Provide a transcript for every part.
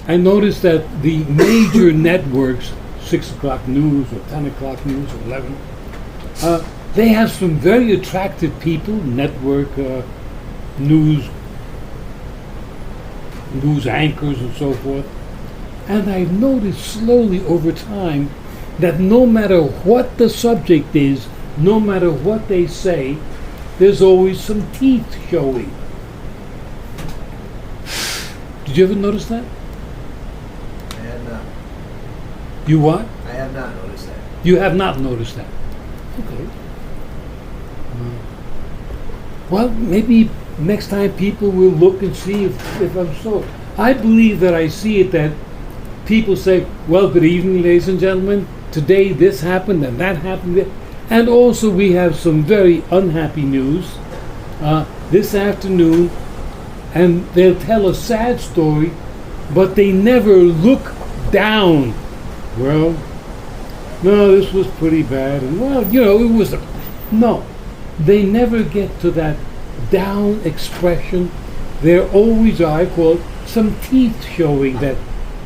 I noticed that the major networks, 6 o'clock news or 10 o'clock news or 11, they have some very attractive people, network news anchors and so forth. And I've noticed slowly over time that no matter what the subject is, no matter what they say, there's always some teeth showing. Did you ever notice that? I have not. You what? I have not noticed that. You have not noticed that. Okay. Well, maybe next time people will look and see if I'm so. I believe that I see it that people say, well, good evening, ladies and gentlemen. Today this happened and that happened. And also we have some very unhappy news this afternoon. And they'll tell a sad story, but they never look down. Well, no, this was pretty bad. And well, it was no. They never get to that down expression. There always are, I call it, some teeth showing that,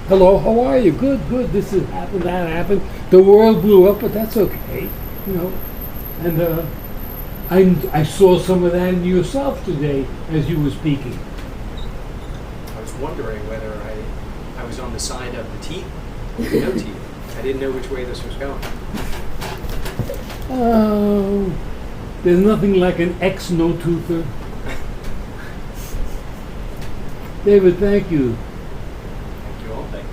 hello, how are you? Good, good. This has happened, that happened. The world blew up, but that's okay. And I saw some of that in yourself today as you were speaking. I was wondering whether I was on the side of the teeth or the no teeth. I didn't know which way this was going. Oh, there's nothing like an ex-no-toother. David, thank you. Thank you all. Thank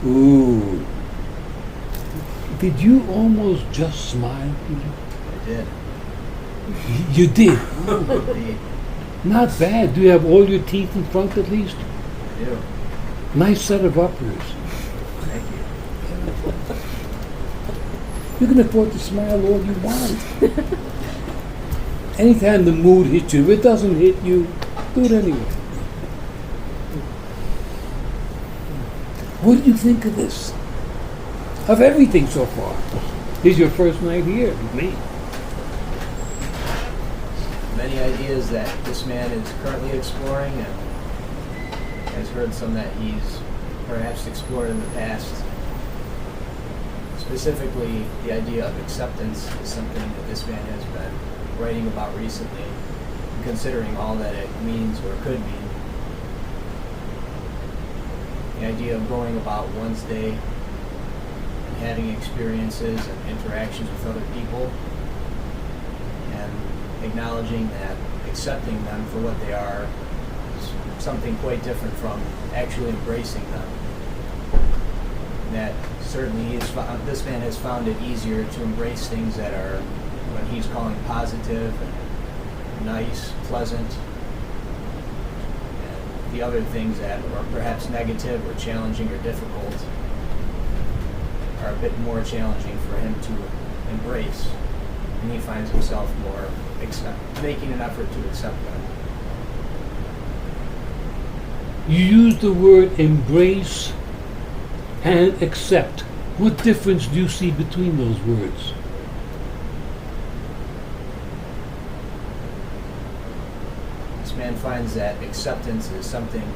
you. Ooh. Did you almost just smile, Peter? I did. You did? Indeed. Not bad. Do you have all your teeth in front at least? I do. Nice set of uppers. Thank you. You can afford to smile all you want. Anytime the mood hits you, if it doesn't hit you, do it anyway. What do you think of this? Of everything so far? This is your first night here with me. Many ideas that this man is currently exploring, and has heard some that he's perhaps explored in the past. Specifically, the idea of acceptance is something that this man has been writing about recently, considering all that it means or could mean. The idea of going about one's day and having experiences and interactions with other people, and acknowledging that accepting them for what they are is something quite different from actually embracing them. And that certainly this man has found it easier to embrace things that are what he's calling positive and nice, pleasant, and the other things that are perhaps negative or challenging or difficult are a bit more challenging for him to embrace, and he finds himself more making an effort to accept them. You use the word embrace and accept. What difference do you see between those words? This man finds that acceptance is something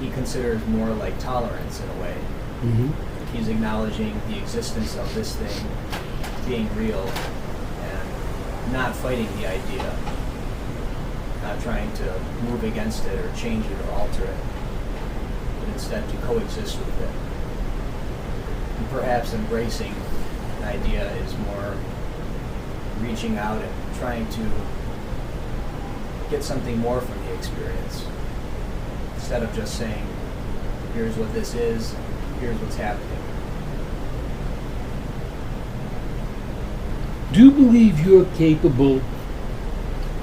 he considers more like tolerance in a way. Mm-hmm. He's acknowledging the existence of this thing being real and not fighting the idea, not trying to move against it or change it or alter it, but instead to coexist with it. And perhaps embracing an idea is more reaching out and trying to get something more from the experience, instead of just saying, here's what this is, here's what's happening. Do you believe you're capable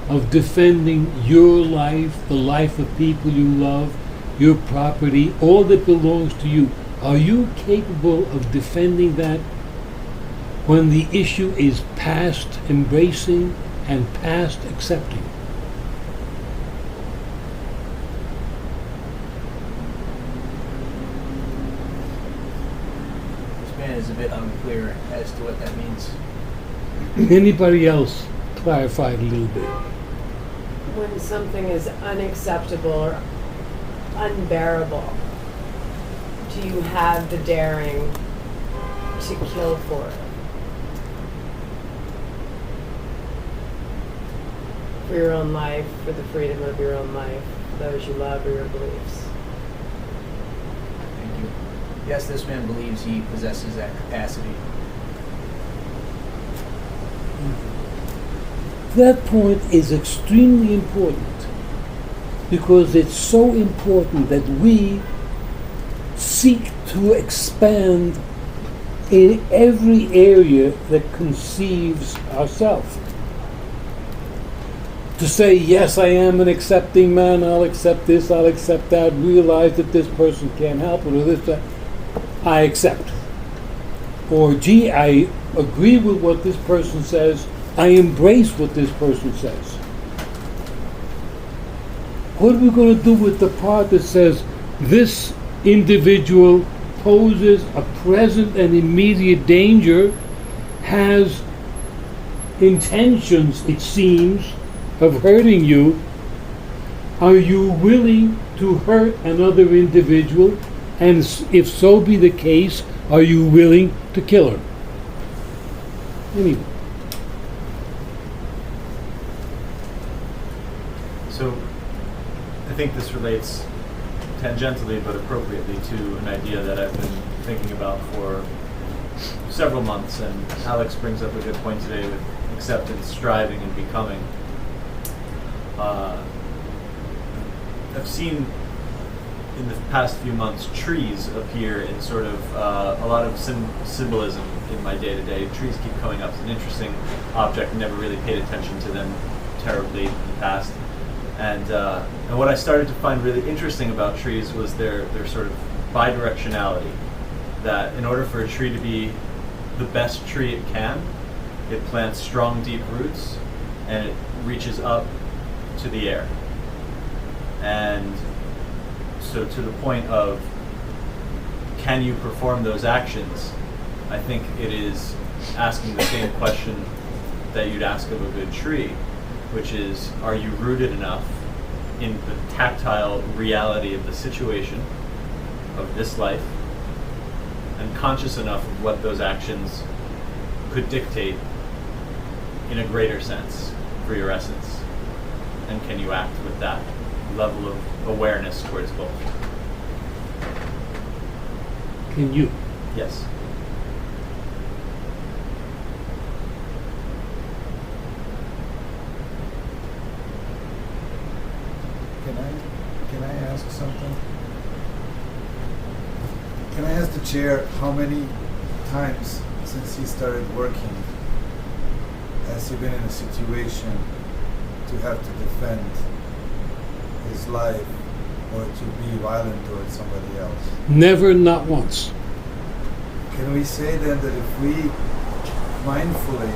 of defending your life, the life of people you love, your property, all that belongs to you? Are you capable of defending that when the issue is past embracing and past accepting? line is a bit unclear as to what that means. Anybody else clarify it a little bit? When something is unacceptable or unbearable, do you have the daring to kill for it? For your own life, for the freedom of your own life, for those you love, or your beliefs. Thank you. Yes, this man believes he possesses that capacity. That point is extremely important because it's so important that we seek to expand in every area that conceives ourselves. To say, yes, I am an accepting man, I'll accept this, I'll accept that, realize that this person can't help it, or this, that, I accept. Or, gee, I agree with what this person says, I embrace what this person says. What are we going to do with the part that says this individual poses a present and immediate danger, has intentions, it seems, of hurting you? Are you willing to hurt another individual? And if so be the case, are you willing to kill her? Anyway. So, I think this relates tangentially but appropriately to an idea that I've been thinking about for several months, and Alex brings up a good point today with acceptance, striving, and becoming. I've seen in the past few months trees appear in sort of a lot of symbolism in my day-to-day. Trees keep coming up. It's an interesting object. Never really paid attention to them terribly in the past. And what I started to find really interesting about trees was their sort of bidirectionality. That in order for a tree to be the best tree it can, it plants strong, deep roots, and it reaches up to the air. And so to the point of, can you perform those actions? I think it is asking the same question that you'd ask of a good tree, which is, are you rooted enough in the tactile reality of the situation of this life and conscious enough of what those actions could dictate in a greater sense for your essence? And can you act with that level of awareness towards both? Can you? Yes. Can I ask something? Can I ask the chair how many times since he started working has he been in a situation to have to defend his life or to be violent towards somebody else? Never, not once. Can we say then that if we mindfully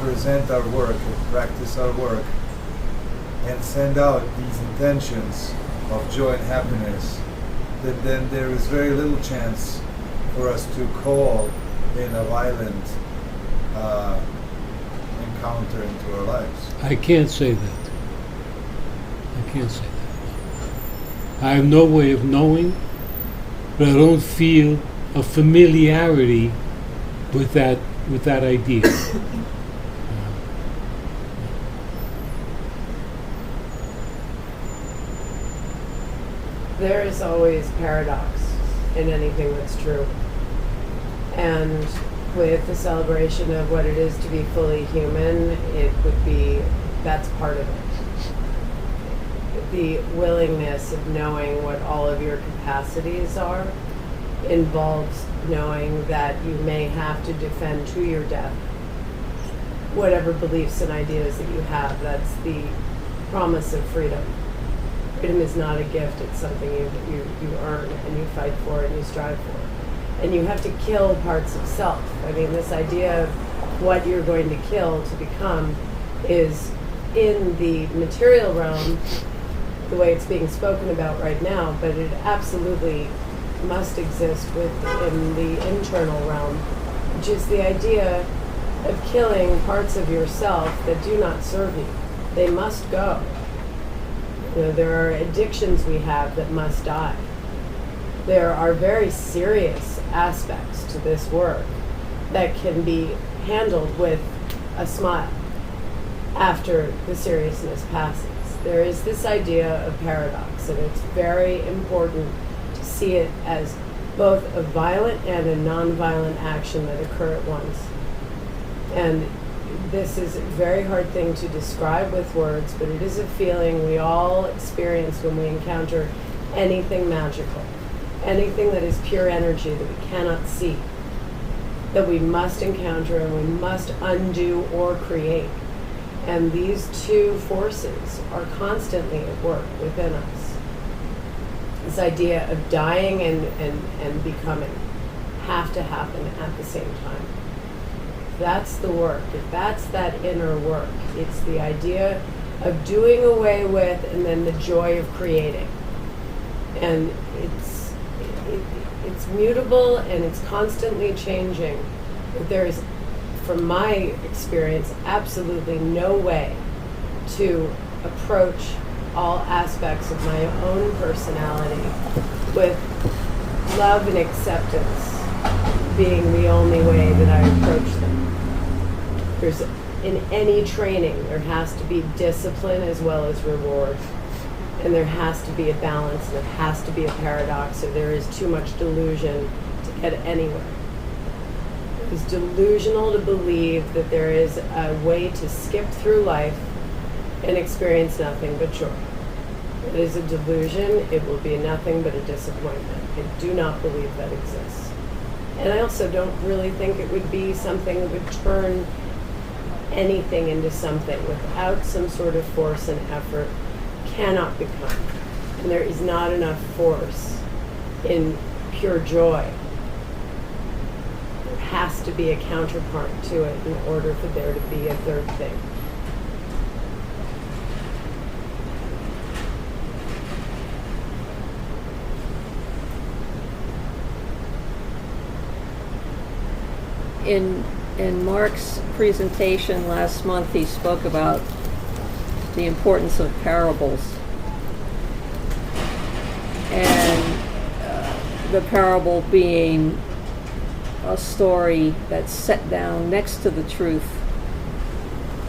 present our work and practice our work and send out these intentions of joy and happiness, that then there is very little chance for us to call in a violent encounter into our lives? I can't say that. I can't say that. I have no way of knowing, but I don't feel a familiarity with that idea. There is always paradox in anything that's true. And with the celebration of what it is to be fully human, that's part of it. The willingness of knowing what all of your capacities are involves knowing that you may have to defend to your death whatever beliefs and ideas that you have. That's the promise of freedom. Freedom is not a gift, it's something you earn and you fight for and you strive for. And you have to kill parts of self. I mean, this idea of what you're going to kill to become is in the material realm, the way it's being spoken about right now, but it absolutely must exist within the internal realm, which is the idea of killing parts of yourself that do not serve you. They must go. You know, there are addictions we have that must die. There are very serious aspects to this work that can be handled with a smile after the seriousness passes. There is this idea of paradox, and it's very important to see it as both a violent and a non-violent action that occur at once. And this is a very hard thing to describe with words, but it is a feeling we all experience when we encounter anything magical, anything that is pure energy that we cannot see, that we must encounter and we must undo or create. And these two forces are constantly at work within us. This idea of dying and becoming have to happen at the same time. That's the work. If that's that inner work, it's the idea of doing away with and then the joy of creating. And it's mutable and it's constantly changing. But there is, from my experience, absolutely no way to approach all aspects of my own personality with love and acceptance being the only way that I approach them. There's, in any training, there has to be discipline as well as reward. And there has to be a balance, and there has to be a paradox, or there is too much delusion to get anywhere. It's delusional to believe that there is a way to skip through life and experience nothing but joy. It is a delusion. It will be nothing but a disappointment. I do not believe that exists. And I also don't really think it would be something that would turn anything into something without some sort of force and effort. Cannot become. And there is not enough force in pure joy. There has to be a counterpart to it in order for there to be a third thing. In Mark's presentation last month, he spoke about the importance of parables. And the parable being a story that's set down next to the truth.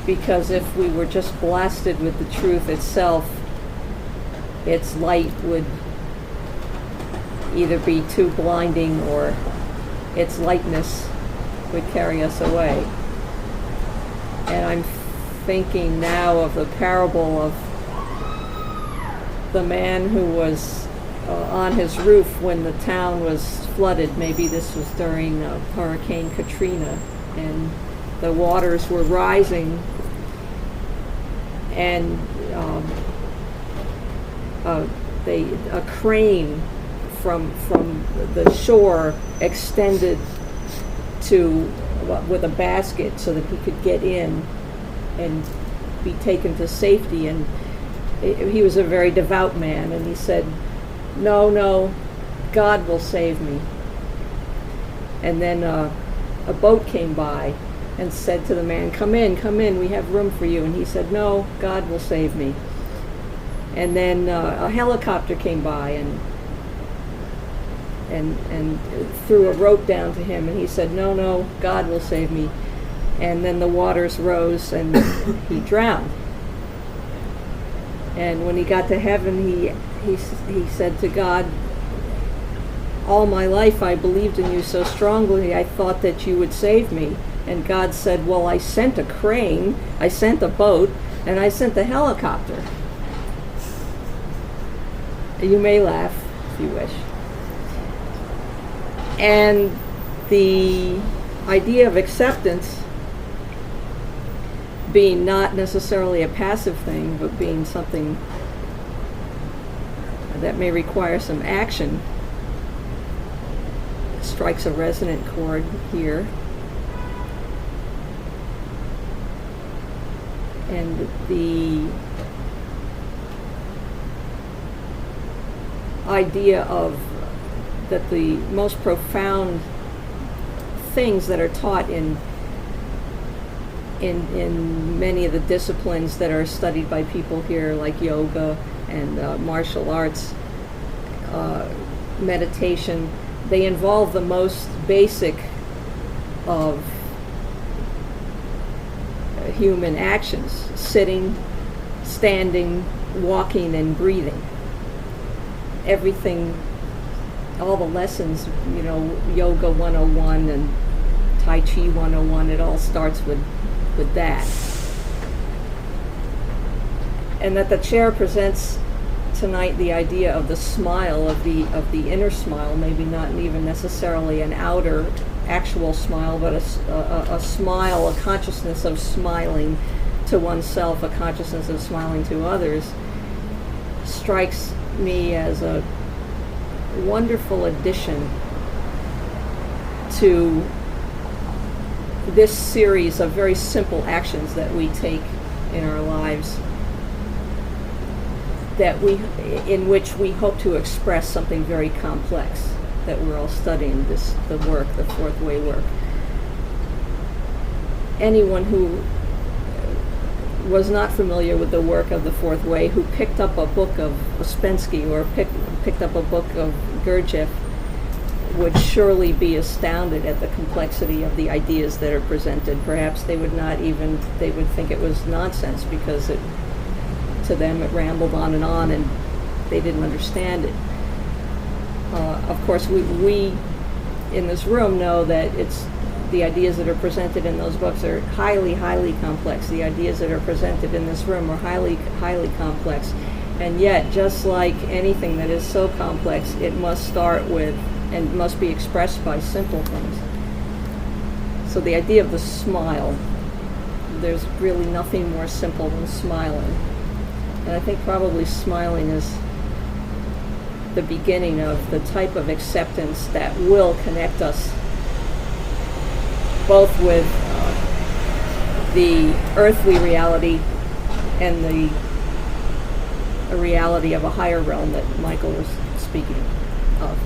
Because if we were just blasted with the truth itself, its light would either be too blinding or its lightness would carry us away. And I'm thinking now of the parable of the man who was on his roof when the town was flooded. Maybe this was during Hurricane Katrina, and the waters were rising, and a crane from the shore extended to with a basket so that he could get in and be taken to safety. And he was a very devout man, and he said, no, God will save me. And then a boat came by and said to the man, come in, we have room for you. And he said, no, God will save me. And then a helicopter came by and threw a rope down to him, and he said, no, God will save me. And then the waters rose and he drowned. And when he got to heaven, he said to God, all my life I believed in you so strongly, I thought that you would save me. And God said, well, I sent a crane, I sent a boat, and I sent a helicopter. You may laugh if you wish. And the idea of acceptance being not necessarily a passive thing, but being something that may require some action, strikes a resonant chord here. And the idea of that the most profound things that are taught in many of the disciplines that are studied by people here, like yoga and martial arts, meditation, they involve the most basic of human actions: sitting, standing, walking, and breathing. Everything, all the lessons, Yoga 101 and Tai Chi 101, it all starts with that. And that the chair presents tonight the idea of the smile, of the inner smile, maybe not even necessarily an outer actual smile, but a smile, a consciousness of smiling to oneself, a consciousness of smiling to others, strikes me as a wonderful addition to this series of very simple actions that we take in our lives, in which we hope to express something very complex that we're all studying, the fourth way work. Anyone who was not familiar with the work of the fourth way, who picked up a book of Ouspensky or picked up a book of Gurdjieff, would surely be astounded at the complexity of the ideas that are presented. Perhaps they would think it was nonsense, because to them it rambled on and they didn't understand it. Of course, we in this room know that the ideas that are presented in those books are highly, highly complex. The ideas that are presented in this room are highly, highly complex. And yet, just like anything that is so complex, it must start with and must be expressed by simple things. So the idea of the smile, there's really nothing more simple than smiling. And I think probably smiling is the beginning of the type of acceptance that will connect us both with the earthly reality and the reality of a higher realm that Michael was speaking of.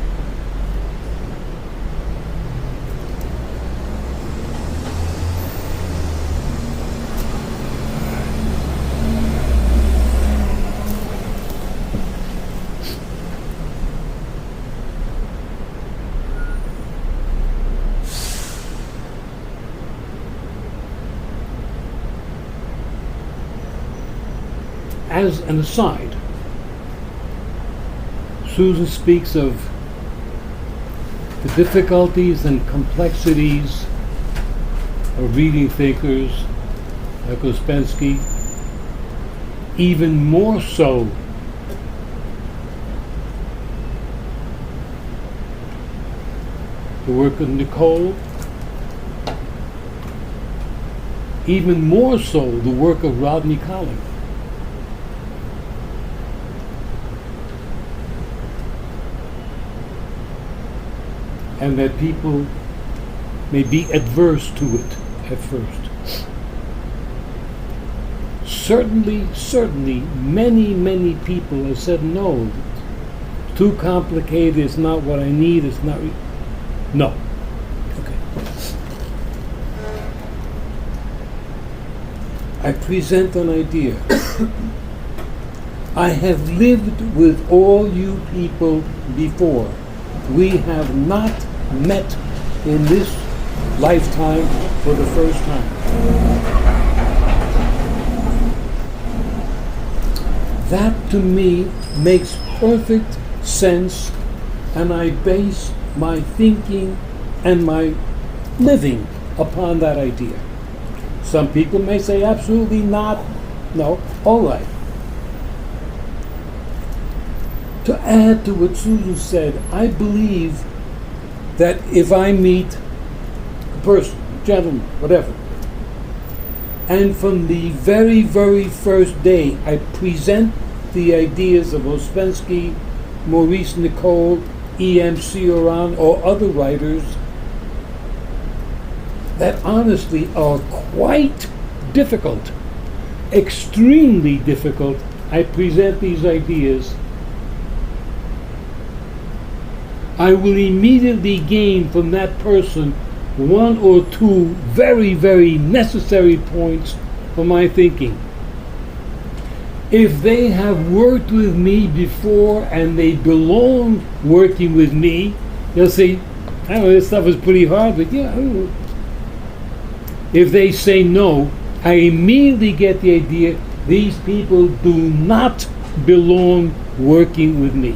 As an aside, Susan speaks of the difficulties and complexities of reading thinkers like Ouspensky, even more so the work of Nicole, even more so the work of Rodney Collins. And that people may be adverse to it at first. Certainly, many people have said, no, too complicated, it's not what I need, it's not... No. Okay. I present an idea. I have lived with all you people before. We have not met in this lifetime for the first time. That to me makes perfect sense, and I base my thinking and my living upon that idea. Some people may say absolutely not. No, all right. To add to what Susan said, I believe that if I meet a person, a gentleman, whatever, and from the very, very first day I present the ideas of Ouspensky, Maurice Nicole, E.M. Cioran, or other writers that honestly are quite difficult, extremely difficult, I present these ideas, I will immediately gain from that person one or two very, very necessary points for my thinking. If they have worked with me before and they belong working with me, they'll say, I don't know, this stuff is pretty hard, but yeah, I don't know. If they say no, I immediately get the idea these people do not belong working with me.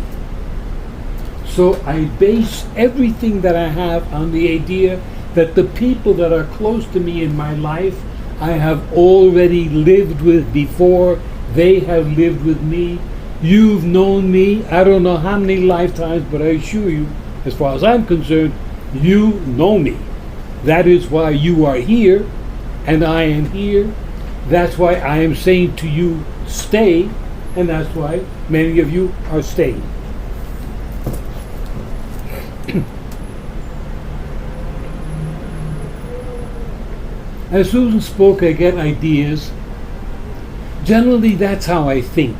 So I base everything that I have on the idea that the people that are close to me in my life, I have already lived with before. They have lived with me. You've known me, I don't know how many lifetimes, but I assure you, as far as I'm concerned, you know me. That is why you are here, and I am here. That's why I am saying to you, stay, and that's why many of you are staying. As Susan spoke, I get ideas. Generally, that's how I think.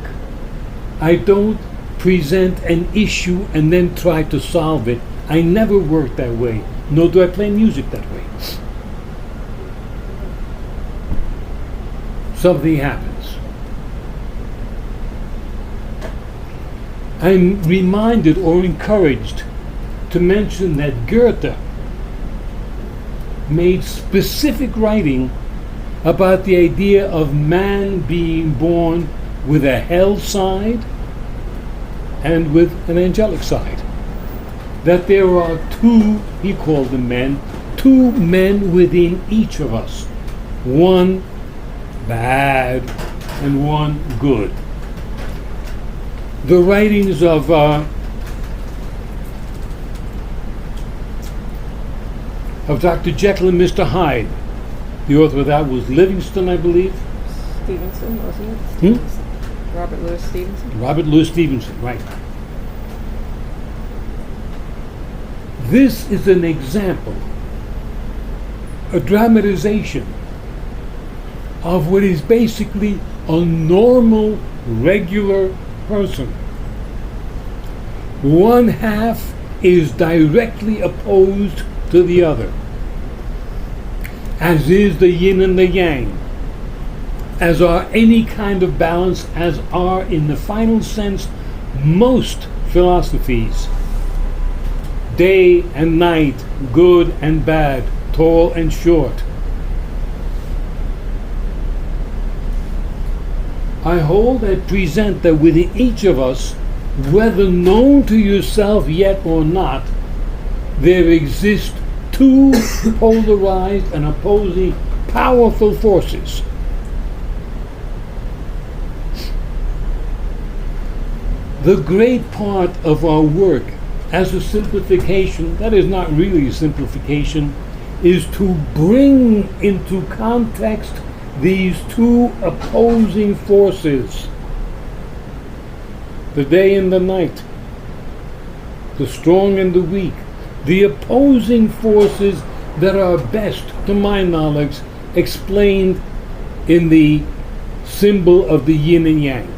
I don't present an issue and then try to solve it. I never work that way, nor do I play music that way. Something happens. I'm reminded or encouraged to mention that Goethe made specific writing about the idea of man being born with a hell side and with an angelic side. That there are two, he called them men, two men within each of us. One bad and one good. The writings of Dr. Jekyll and Mr. Hyde. The author of that was Livingston, I believe. Stevenson, wasn't it? Robert Louis Stevenson. Robert Louis Stevenson, right. This is an example, a dramatization of what is basically a normal, regular person. One half is directly opposed to the other, as is the yin and the yang, as are any kind of balance, as are in the final sense most philosophies. Day and night, good and bad, tall and short. I hold and present that within each of us, whether known to yourself yet or not, there exist two polarized and opposing powerful forces. The great part of our work as a simplification, that is not really a simplification, is to bring into context these two opposing forces, the day and the night, the strong and the weak, the opposing forces that are best, to my knowledge, explained in the symbol of the yin and yang.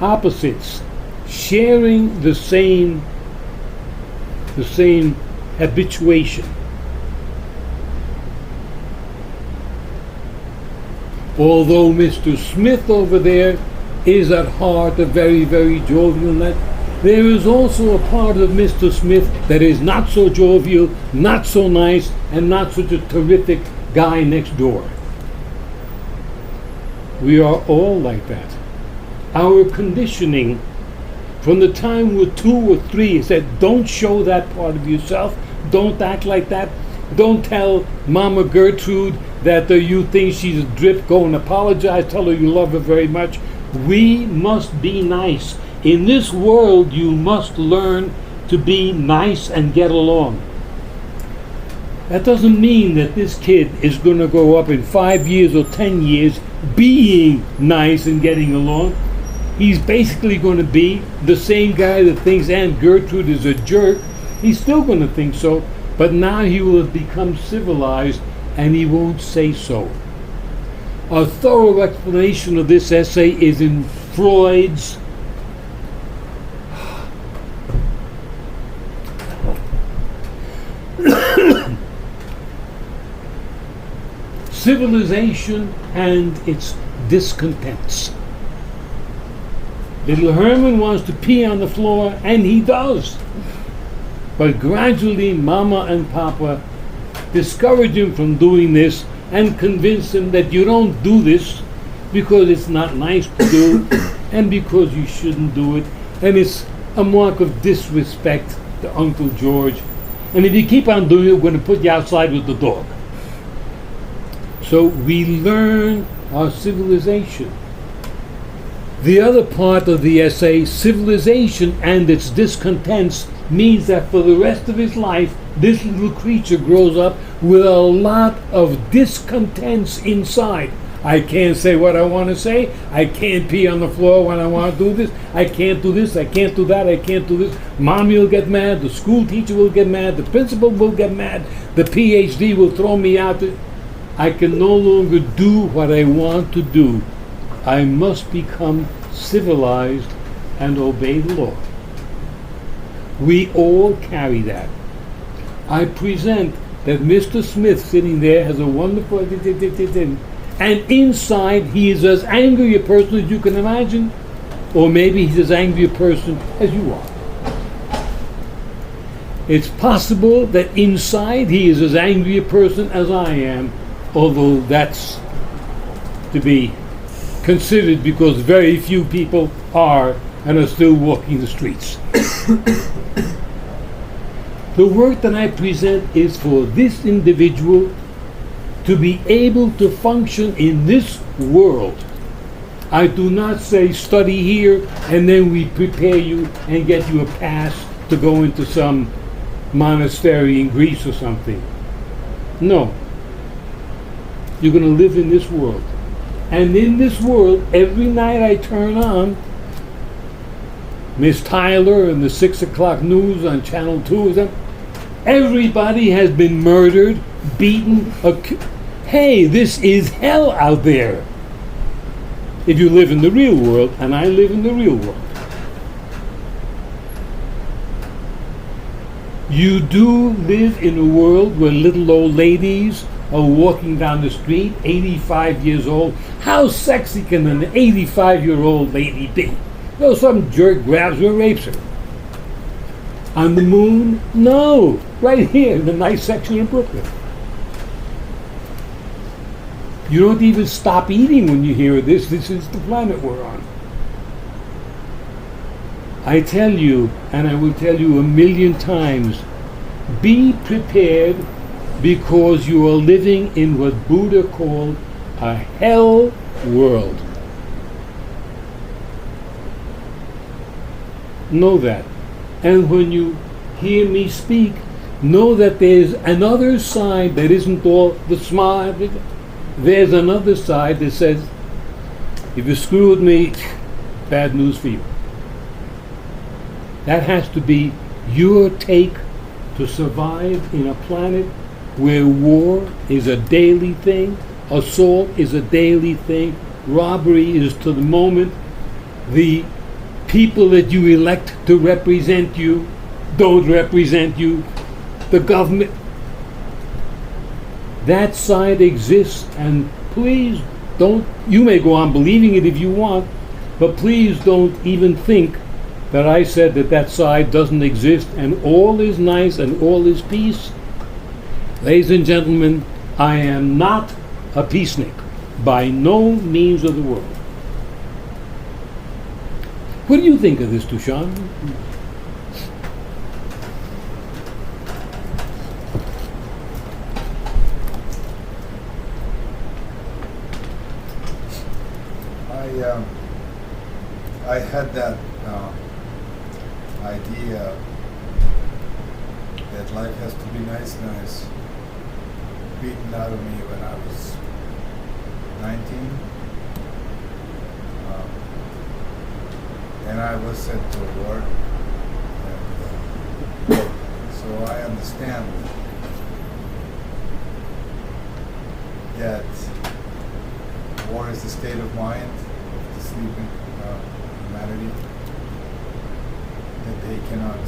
Opposites, sharing the same habituation. Although Mr. Smith over there is at heart a very, very jovial nut, there is also a part of Mr. Smith that is not so jovial, not so nice, and not such a terrific guy next door. We are all like that. Our conditioning from the time we're 2 or 3 is that don't show that part of yourself, don't act like that, don't tell Mama Gertrude that you think she's a drip, go and apologize, tell her you love her very much. We must be nice. In this world, you must learn to be nice and get along. That doesn't mean that this kid is going to grow up in 5 years or 10 years being nice and getting along. He's basically going to be the same guy that thinks Aunt Gertrude is a jerk. He's still going to think so, but now he will have become civilized and he won't say so. A thorough explanation of this essay is in Civilization and its discontents. Little Herman wants to pee on the floor, and he does. But gradually, Mama and Papa discourage him from doing this and convince him that you don't do this because it's not nice to do and because you shouldn't do it, and it's a mark of disrespect to Uncle George. And if you keep on doing it, we're going to put you outside with the dog. So we learn our civilization. The other part of the essay, civilization and its discontents, means that for the rest of his life, this little creature grows up with a lot of discontents inside. I can't say what I want to say. I can't pee on the floor when I want to do this. I can't do this. I can't do that. I can't do this. Mommy will get mad. The school teacher will get mad. The principal will get mad. The PhD will throw me out. I can no longer do what I want to do. I must become civilized and obey the law. We all carry that. I present that Mr. Smith sitting there has a wonderful, and inside he is as angry a person as you can imagine, or maybe he's as angry a person as you are. It's possible that inside he is as angry a person as I am, although that's to be considered because very few people are and are still walking the streets. The work that I present is for this individual to be able to function in this world. I do not say study here and then we prepare you and get you a pass to go into some monastery in Greece or something. No. You're going to live in this world. And in this world, every night I turn on Miss Tyler and the 6 o'clock news on Channel 2. Everybody has been murdered, beaten. Hey, this is hell out there. If you live in the real world, and I live in the real world. You do live in a world where little old ladies are walking down the street, 85 years old. How sexy can an 85-year-old lady be? No, some jerk grabs her and rapes her. On the moon? No. Right here in the nice section of Brooklyn. You don't even stop eating when you hear this. This is the planet we're on. I tell you, and I will tell you 1,000,000 times, be prepared because you are living in what Buddha called a hell world. Know that. And when you hear me speak, know that there's another side that isn't all the smile. There's another side that says, if you screw with me, bad news for you. That has to be your take to survive in a planet where war is a daily thing, assault is a daily thing, robbery is to the moment. The people that you elect to represent you don't represent you. The government. That side exists, and please don't, you may go on believing it if you want, but please don't even think that I said that that side doesn't exist and all is nice and all is peace. Ladies and gentlemen, I am not a peacenik, by no means of the world. What do you think of this, Tushan? I had that idea that life has to be nice beaten out of me when I was 19. And I was sent to war. And, so I understand that war is the state of mind of the sleeping humanity, that they cannot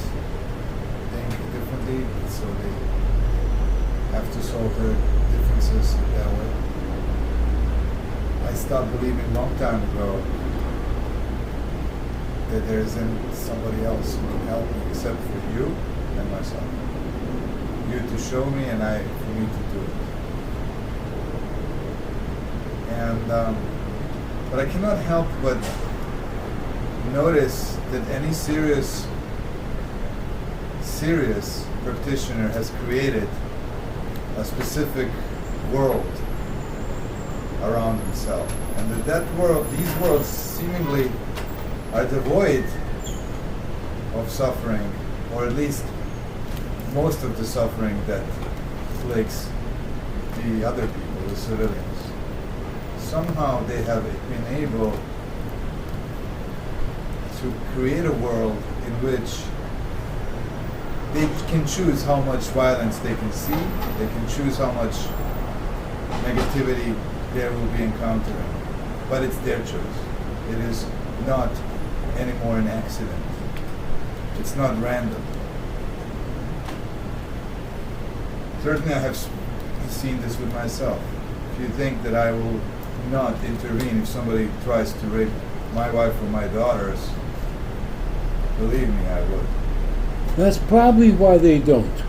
think differently, so they have to solve their differences that way. I stopped believing a long time ago that there isn't somebody else who can help me except for you and myself. You to show me and I for me to do it. And but I cannot help but notice that any serious practitioner has created a specific world around himself, and these worlds seemingly are devoid of suffering, or at least most of the suffering that plagues the other people, the civilians. Somehow they have been able to create a world in which they can choose how much violence they can see, they can choose how much negativity they will be encountering. But it's their choice. It is not anymore an accident. It's not random. Certainly I have seen this with myself. If you think that I will not intervene if somebody tries to rape my wife or my daughters, believe me, I would. That's probably why they don't.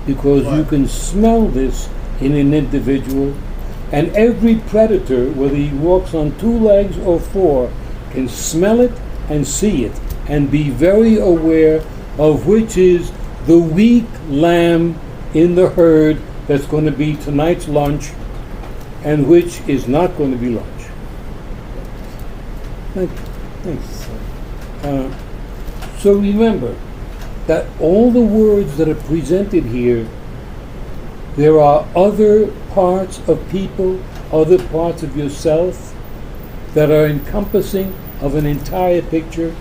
Because you Why? can smell this in an individual, and every predator, whether he walks on 2 legs or 4, can smell it and see it, and be very aware of which is the weak lamb in the herd that's going to be tonight's lunch, and which is not going to be lunch. Thanks. So remember that all the words that are presented here, there are other parts of people, other parts of yourself that are encompassing of an entire picture,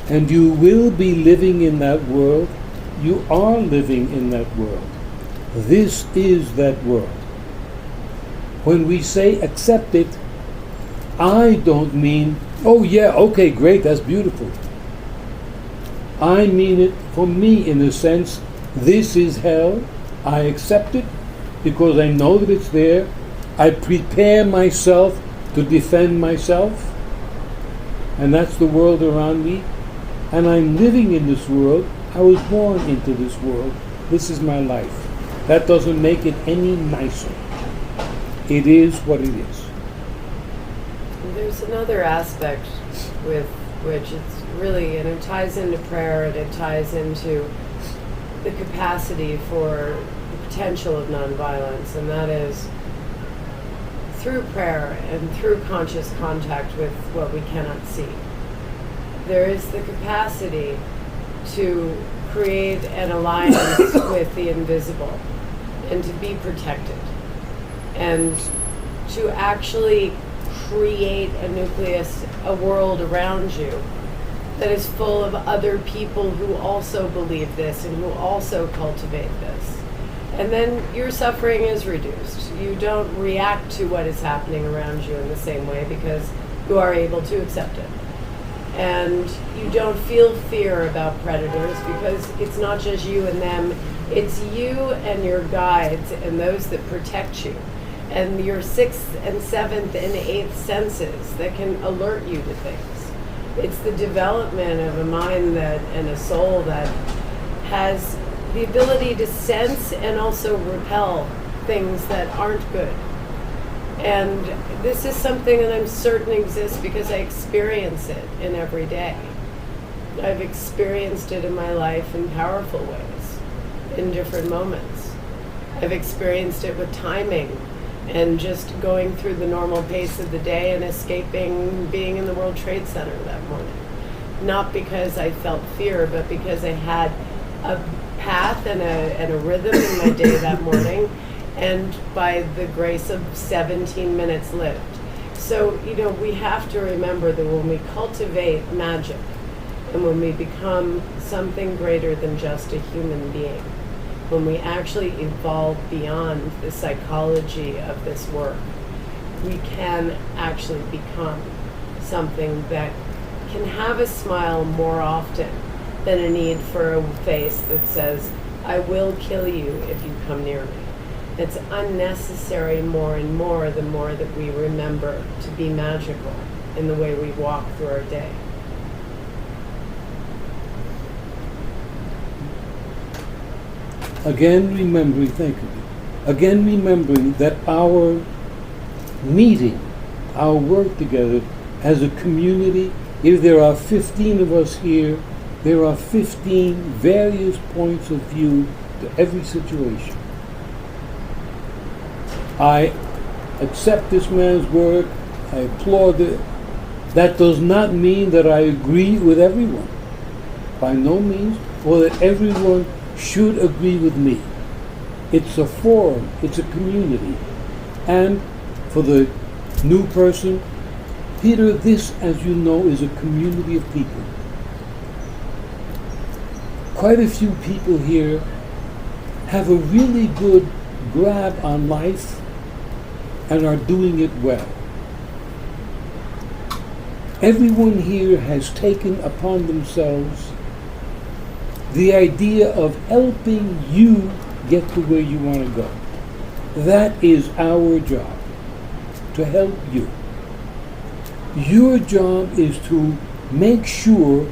and you will be living in that world. You are living in that world. This is that world. When we say accept it, I don't mean, oh yeah, okay, great, that's beautiful. I mean it for me in the sense, this is hell. I accept it because I know that it's there. I prepare myself to defend myself. And that's the world around me. And I'm living in this world. I was born into this world. This is my life. That doesn't make it any nicer. It is what it is. There's another aspect with which it's really, and it ties into prayer, and it ties into the capacity for the potential of nonviolence, and that is through prayer and through conscious contact with what we cannot see. There is the capacity to create an alliance with the invisible and to be protected and to actually create a nucleus, a world around you that is full of other people who also believe this and who also cultivate this. And then your suffering is reduced. You don't react to what is happening around you in the same way because you are able to accept it. And you don't feel fear about predators because it's not just you and them, it's you and your guides and those that protect you, and your 6th and 7th and 8th senses that can alert you to things. It's the development of a mind that and a soul that has the ability to sense and also repel things that aren't good. And this is something that I'm certain exists because I experience it in every day. I've experienced it in my life in powerful ways, in different moments. I've experienced it with timing and just going through the normal pace of the day and escaping being in the World Trade Center that morning. Not because I felt fear, but because I had a path and a rhythm in my day that morning, and by the grace of 17 minutes lived. So, we have to remember that when we cultivate magic and when we become something greater than just a human being, when we actually evolve beyond the psychology of this work, we can actually become something that can have a smile more often than a need for a face that says, I will kill you if you come near me. It's unnecessary more and more the more that we remember to be magical in the way we walk through our day. Again remembering, thank you. Again remembering that our meeting, our work together as a community, if there are 15 of us here, there are 15 various points of view to every situation. I accept this man's work, I applaud it. That does not mean that I agree with everyone, by no means, or that everyone should agree with me. It's a forum, it's a community. And for the new person, Peter, this, as you know, is a community of people. Quite a few people here have a really good grab on life and are doing it well. Everyone here has taken upon themselves the idea of helping you get to where you want to go. That is our job, to help you. Your job is to make sure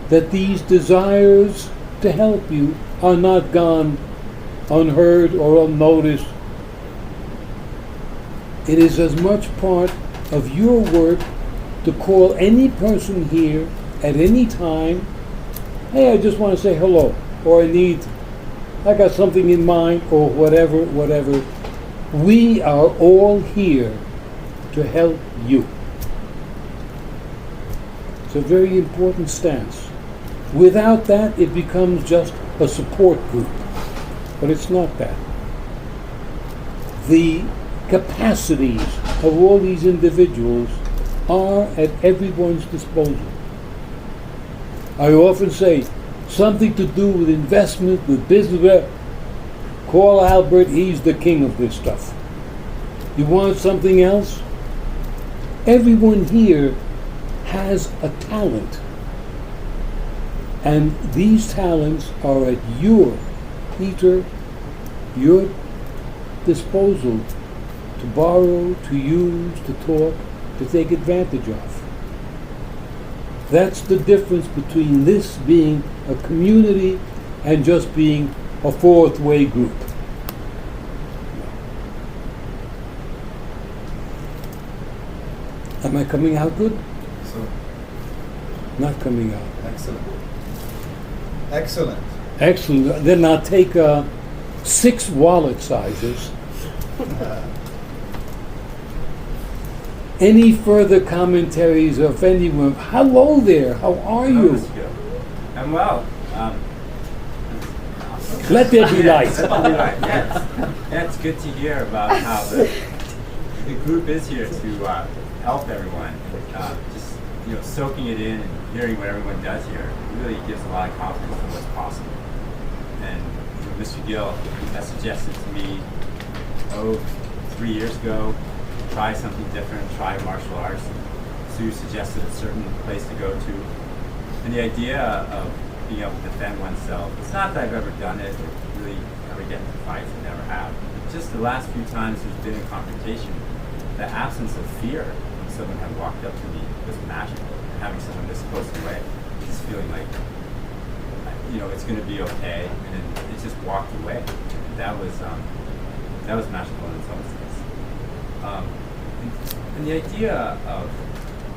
that these desires to help you are not gone unheard or unnoticed. It is as much part of your work to call any person here at any time, hey, I just want to say hello, or I got something in mind, or whatever. We are all here to help you. It's a very important stance. Without that, it becomes just a support group. But it's not that. The capacities of all these individuals are at everyone's disposal. I often say, something to do with investment, with business, call Albert, he's the king of this stuff. You want something else? Everyone here has a talent. And these talents are at your disposal to borrow, to use, to talk, to take advantage of. That's the difference between this being a community and just being a fourth-way group. Am I coming out good? So, Not coming out. excellent. Excellent. Excellent. Then I'll take 6 wallet sizes. Any further commentaries of anyone? Hello there. How are you? I'm well. Let there be light. Yeah, it's good to hear about how the group is here to help everyone. Just soaking it in and hearing what everyone does here really gives a lot of confidence in what's possible. And Mr. Gill has suggested to me, 3 years ago, try something different, try martial arts. Sue suggested a certain place to go to. And the idea of being able to defend oneself, it's not that I've ever done it, or really ever get into fights, I never have. Just the last few times there's been a confrontation, the absence of fear when someone had walked up to me was magical. And having someone this close away, just feeling like, it's going to be okay, and then it just walked away. That was magical in its own sense. And the idea of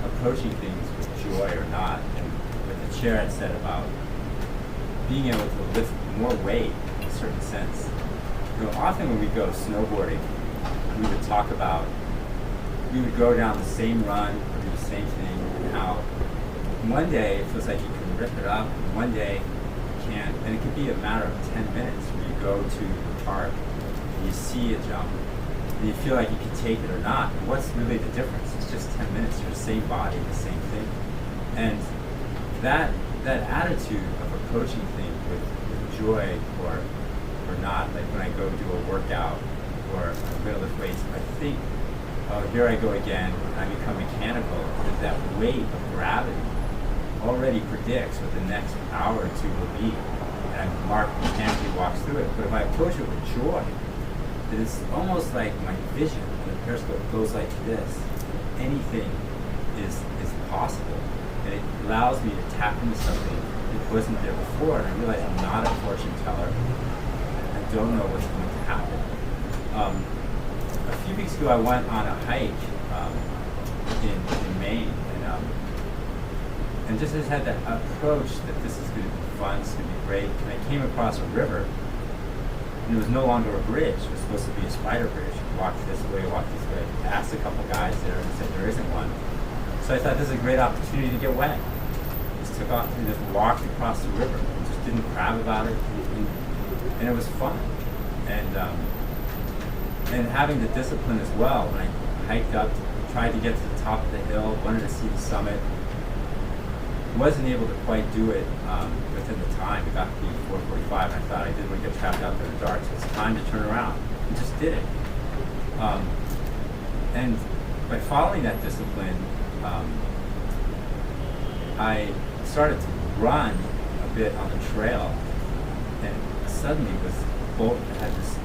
approaching things with joy or not, and what the chair had said about being able to lift more weight in a certain sense. Often when we go snowboarding, we would talk about, we would go down the same run or do the same thing, and how one day it feels like you can rip it up, and one day you can't. And it could be a matter of 10 minutes where you go to the park and you see a jump, and you feel like you can take it or not. And what's really the difference? It's just 10 minutes. You're the same body, the same thing. And that attitude of approaching things with joy or not, like when I go do a workout or I'm going to lift weights, I think, oh, here I go again, and I become mechanical, because that weight of gravity already predicts what the next hour or two will be. and Mark mechanically walks through it. But if I approach it with joy, it's almost like my vision on the periscope goes like this. Anything is possible, and it allows me to tap into something that wasn't there before. And I realize I'm not a fortune teller. I don't know what's going to happen. A few weeks ago, I went on a hike in Maine, and just as had that approach that this is going to be fun, it's going to be great. And I came across a river, and it was no longer a bridge. It was supposed to be a spider bridge. Walk this way, walk this way. I asked a couple guys there, and they said there isn't one. So I thought this is a great opportunity to get wet. Just took off and just walked across the river and just didn't crab about it, and it was fun. And having the discipline as well. When I hiked up, tried to get to the top of the hill, wanted to see the summit, wasn't able to quite do it within the time. It got to be 4:45, and I thought I didn't want to get trapped out there in the dark, so it's time to turn around. And just did it. And by following that discipline, I started to run a bit on the trail, and suddenly had this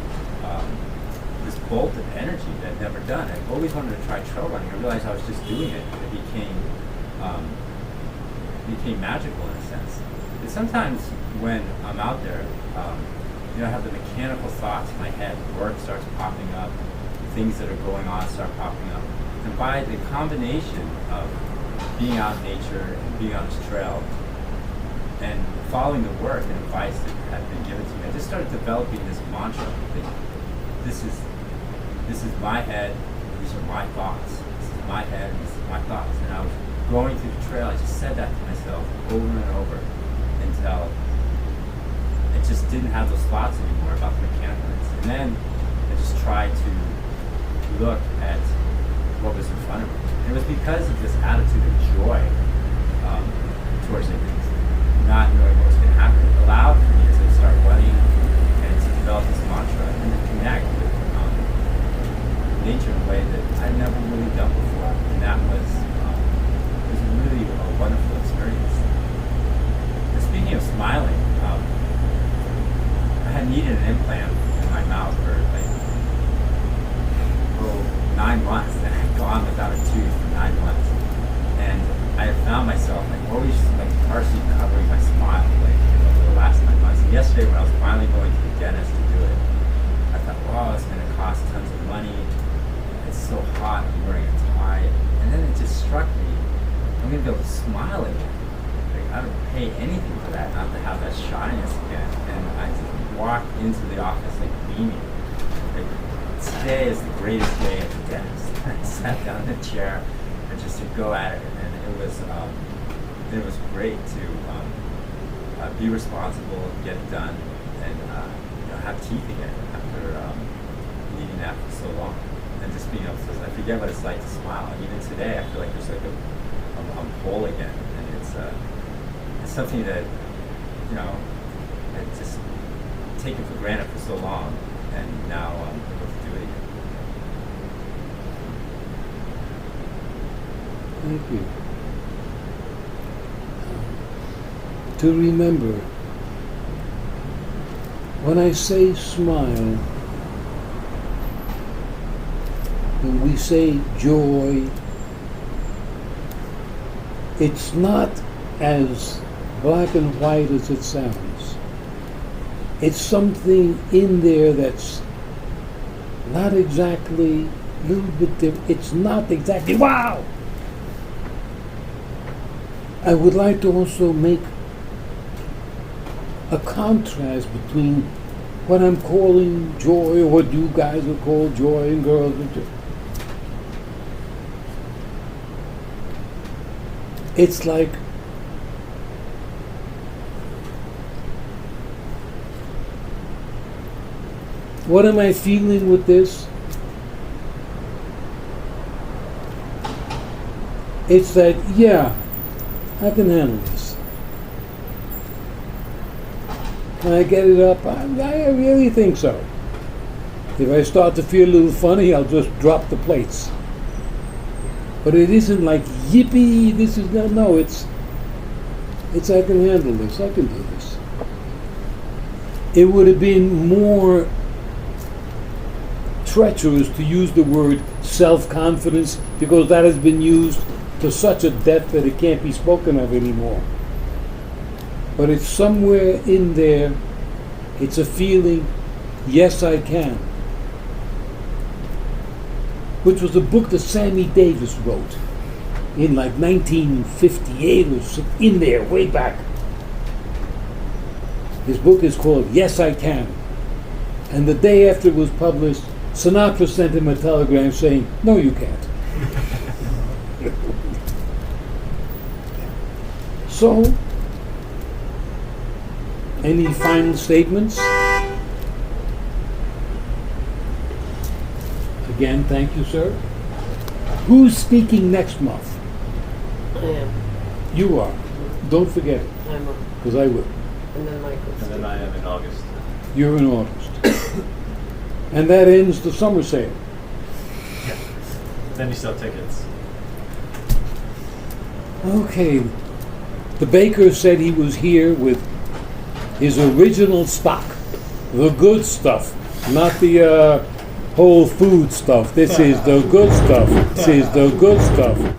bolt of energy that I'd never done. I'd always wanted to try trail running. I realized I was just doing it, and it became magical in a sense. And sometimes when I'm out there, I have the mechanical thoughts in my head. Work starts popping up, things that are going on start popping up. And by the combination of being out in nature and being on this trail and following the work and advice that had been given to me, I just started developing this mantra that this is my head, these are my thoughts. This is my head, and this is my thoughts. And I was going through the trail, I just said that to myself over and over until I just didn't have those thoughts anymore about the mechanicalness. And then I just tried to look at what was in front of me. And it was because of this attitude of joy towards it, not knowing what was going to happen. It allowed for me to start running and to develop this mantra and to connect with nature in a way that I'd never really done before. And that was really a wonderful experience. And speaking of smiling, I had needed an implant in my mouth for 9 months, and I'd gone without a tooth for 9 months. And I had found myself always partially covering my smile over the last 9 months. And yesterday when I was finally going to the dentist to do it, I thought, wow, it's going to cost tons of money. It's so hot, I'm wearing a tie. And then it just struck me, I'm going to be able to smile again. I don't pay anything for that, not to have that shyness again. And I just walked into the office beaming. Today is the greatest day at the dentist. I sat down in a chair and just to go at it, and it was great to be responsible, get it done, and have teeth again after needing that for so long, and just being able to. I forget what it's like to smile. And even today, I feel like there's I'm whole again, and it's something that I just taken for granted for so long, and now I'm able to do it again. Thank you. To remember, when I say smile, when we say joy, it's not as black and white as it sounds. It's something in there that's not exactly, a little bit different. It's not exactly, wow! I would like to also make a contrast between what I'm calling joy, or what you guys would call joy, and girls would do. It's like what am I feeling with this? It's that, yeah, I can handle this. Can I get it up? I really think so. If I start to feel a little funny, I'll just drop the plates. But it isn't like, yippee, this is, no, it's I can handle this, I can do this. it would have been more treacherous to use the word self-confidence, because that has been used to such a depth that it can't be spoken of anymore. But it's somewhere in there, it's a feeling, yes I can. Which was a book that Sammy Davis wrote in like 1958 or so, in there, way back. His book is called Yes I Can. And the day after it was published, Sinatra sent him a telegram saying, no you can't. So, any final statements? Again, thank you, sir. Who's speaking next month? I am. You are. Don't forget it, I'm on. because I will. And then Michael's. And then I am in August. You're in August. And that ends the summer sale. Then you sell tickets. Okay. The baker said he was here with his original stock. The good stuff. Not the Whole Food stuff. This is the good stuff. This is the good stuff.